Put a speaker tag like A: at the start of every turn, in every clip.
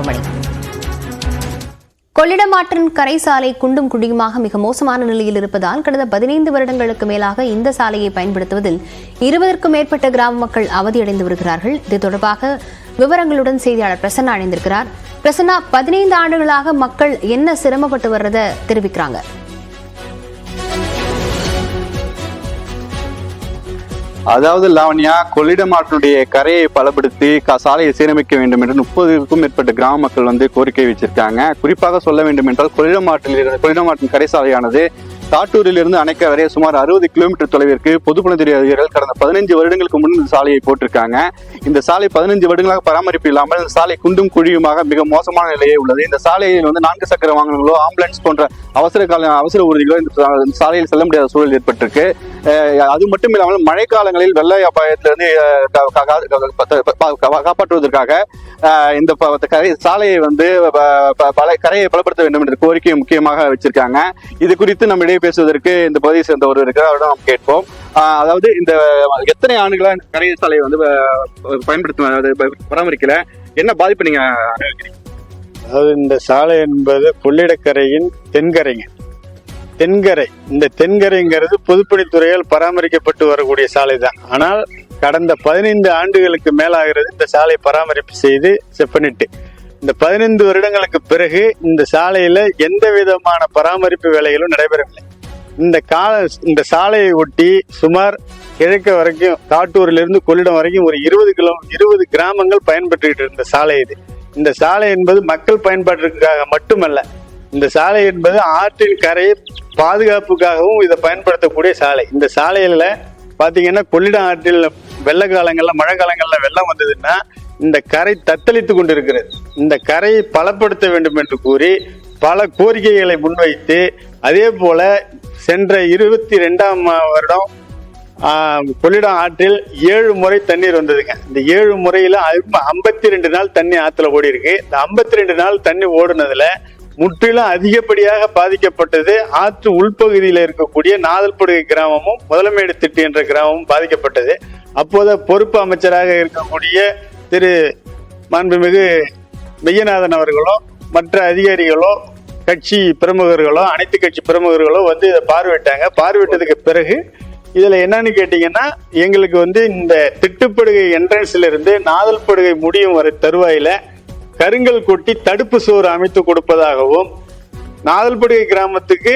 A: மணி. கொள்ளிடமாற்றின் கரை சாலை குண்டும் குழியுமாக மிக மோசமான நிலையில் இருப்பதால் கடந்த 15 வருடங்களுக்கு மேலாக இந்த சாலையை பயன்படுத்துவதில் 20க்கும் மேற்பட்ட கிராம மக்கள் அவதியடைந்து வருகிறார்கள். இது தொடர்பாக விவரங்களுடன் செய்தியாளர் பிரசன்னா இணைந்திருக்கிறார். பிரசன்னா, 15 ஆண்டுகளாக மக்கள் என்ன சிரமப்பட்டு வர்றதை தெரிவிக்கிறாங்க?
B: அதாவது லாவண்யா, கொள்ளிடமாற்றினுடைய கரையை பலப்படுத்தி சாலையை சீரமைக்க வேண்டும் என்று 30க்கும் மேற்பட்ட கிராம மக்கள் கோரிக்கை வச்சிருக்காங்க. குறிப்பாக சொல்ல வேண்டும் என்றால் கொள்ளிடமாற்றின் கரை சாலையானது காட்டூரிலிருந்து அணைக்க வரை சுமார் 60 கிலோமீட்டர் தொலைவிற்கு பொதுப்பணித்துறை அதிகாரிகள் கடந்த 15 வருடங்களுக்கு முன் இந்த சாலையை போட்டிருக்காங்க. இந்த சாலை 15 வருடங்களாக பராமரிப்பு இல்லாமல் இந்த சாலை குண்டும் குழியுமாக மிக மோசமான நிலையே உள்ளது. இந்த சாலையில் 4 சக்கர வாகனங்களோ ஆம்புலன்ஸ் போன்ற அவசர ஊர்திகளோ இந்த சாலையில் செல்ல முடியாத சூழல் ஏற்பட்டிருக்கு. அது மட்டும் இல்லாமல் மழை காலங்களில் வெள்ள அபாயத்திலிருந்து காப்பாற்றுவதற்காக இந்த சாலையை கரையை பலப்படுத்த வேண்டும் என்ற கோரிக்கையை முக்கியமாக வச்சிருக்காங்க. இது குறித்து நம்ம இடையே பேசுவதற்கு இந்த பகுதியை சேர்ந்த ஒருவர் இருக்கிறார், அவரிடம் நாம் கேட்போம். அதாவது இந்த எத்தனை ஆண்டுகளா இந்த கரை சாலையை பராமரிக்கல, என்ன பாதிப்பு நீங்க?
C: அதாவது இந்த சாலை என்பது கொள்ளிடக்கரையின் தென்கரை. இந்த தென்கரைங்கிறது பொதுப்பணித்துறையால் பராமரிக்கப்பட்டு வரக்கூடிய சாலை தான். ஆனால் கடந்த 15 ஆண்டுகளுக்கு மேலாகிறது இந்த சாலை பராமரிப்பு செய்து செப்பனிட்டு. இந்த 15 வருடங்களுக்கு பிறகு இந்த சாலையில எந்த விதமான பராமரிப்பு வேலைகளும் நடைபெறவில்லை. இந்த சாலையை ஒட்டி சுமார் கிழக்கு வரைக்கும் காட்டூரிலிருந்து கொள்ளிடம் வரைக்கும் ஒரு 20 கிராமங்கள் பயன்பெற்றுகிட்டு இருந்த சாலை இது. இந்த சாலை என்பது மக்கள் பயன்பாட்டிற்காக மட்டுமல்ல, இந்த சாலை என்பது ஆற்றின் கரையை பாதுகாப்புக்காகவும் இதை பயன்படுத்தக்கூடிய சாலை. இந்த சாலையில பாத்தீங்கன்னா கொள்ளிடம் ஆற்றில் வெள்ள காலங்கள்ல மழை காலங்கள்ல வெள்ளம் வந்ததுன்னா இந்த கரை தத்தளித்து கொண்டிருக்கிறது. இந்த கரையை பலப்படுத்த வேண்டும் என்று கூறி பல கோரிக்கைகளை முன்வைத்து, அதே போல சென்ற 22ஆம் வருடம் கொள்ளிடம் ஆற்றில் 7 முறை தண்ணீர் வந்ததுங்க. இந்த 7 முறையில 52 நாள் தண்ணி ஆத்துல ஓடி இருக்கு. இந்த 52 நாள் தண்ணி ஓடுனதுல முற்றிலும் அதிகப்படியாக பாதிக்கப்பட்டது ஆற்று உள்பகுதியில் இருக்கக்கூடிய நாதல்படுகை கிராமமும் முதலமேடு திட்டு என்ற கிராமமும் பாதிக்கப்பட்டது. அப்போது பொறுப்பு அமைச்சராக இருக்கக்கூடிய திரு மாண்புமிகு மெய்யநாதன் அவர்களோ மற்ற அதிகாரிகளோ கட்சி பிரமுகர்களோ அனைத்து கட்சி பிரமுகர்களோ இதை பார்வையிட்டாங்க. பார்வையிட்டதுக்கு பிறகு இதுல என்னன்னு கேட்டீங்கன்னா, எங்களுக்கு இந்த திட்டுப்படுகை என்ட்ரன்ஸ்ல இருந்து நாதல்படுகை முடியும் வரை தருவாயில கருங்கல் கொட்டி தடுப்பு சுவர் அமைத்து கொடுப்பதாகவும், நாதல்படுகை கிராமத்துக்கு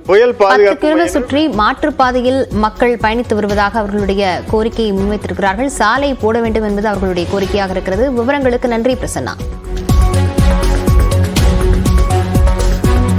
C: புயல் பாதுகாப்பு
A: சுற்றி மாற்றுப்பாதையில் மக்கள் பயணித்து வருவதாக அவர்களுடைய கோரிக்கையை முன்வைத்திருக்கிறார்கள். சாலை போட வேண்டும் என்பது அவர்களுடைய கோரிக்கையாக இருக்கிறது. விவரங்களுக்கு நன்றி பிரசன்னா.